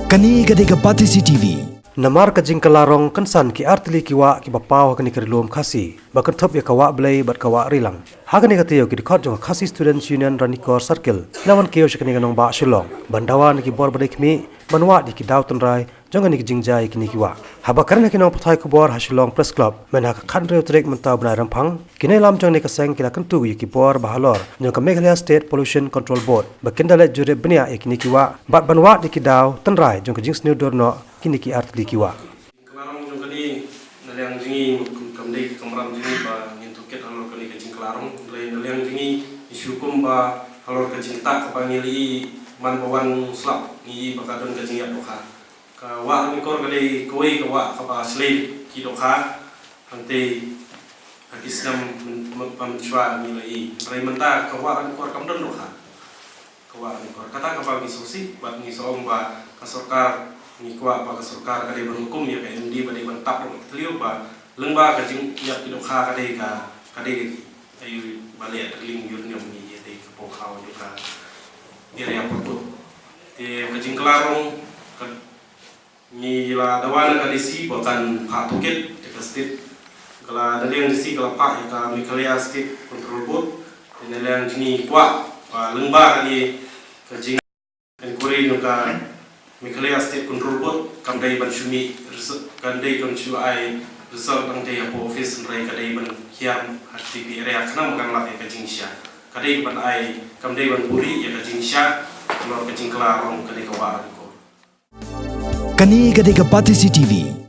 Kani gade kapati CCTV. Namar ka jingkalarong kansan ki artili kiwa ki bapaw kani kerilum khasi bakan thop ya kawa blai bat kawa rilang hagani katiyo ki khot jong khasi students union ranikor circle lawan kiyo shikani ganong ba shilong bandawan ki bor badai khmi manwa di ki dawton rai jongani ki jingjai kini kiwa haba karna kinong pathai ko bor hasilong press club mena ka khandre trek menta bna rampang kinai lam jong ni ka seng kila kantu ki bor bahalor jong ka Meghalaya State Pollution Control Board bakindale jure bnia ekini kiwa bat banwa di ki daw tan rai jong ka jings new dorno kini ki artili kiwa Kelarong jong kani naliang jingi kamdei kamram jingi ba ngintuket alor kani kajing kelarong naliang jingi isu kumba alor kajing tak kapangili man bawan slap ni bakadon kajing yapoka ka wa ni kor kali koi ka wa ka ba slay ki doka ante Islam pamchwa ni lai rai menta ka wa ni kor kamdon doka ka wa ni kor kata ka ba ni sosi bat ni som ba ka sarkar ni kuat bagi sarkar kadai berhukum ya ke MD badai bantap dong teliu ba lengba kajing ya tidak kha kadai ayu balik terling yurnium ni ya dei kapokau juga area porto kajing kelarong ni la dawan kadisi bahkan patuket ke state kala daleng disi kala pak ya Meghalaya State Control Board daleng jini kuat lengba kali kajing enquiry nuka Meghalaya State Control Board kamdai ban shumi kamdai kon chu ai result ang dei apo office rai kadai ban hiam aktivi area kana makan la ka jingsha kadai ban ai kamdai ban puri ya ka jingsha lor ka jingklarong kadai ka wa ko Kani gade kapati CCTV.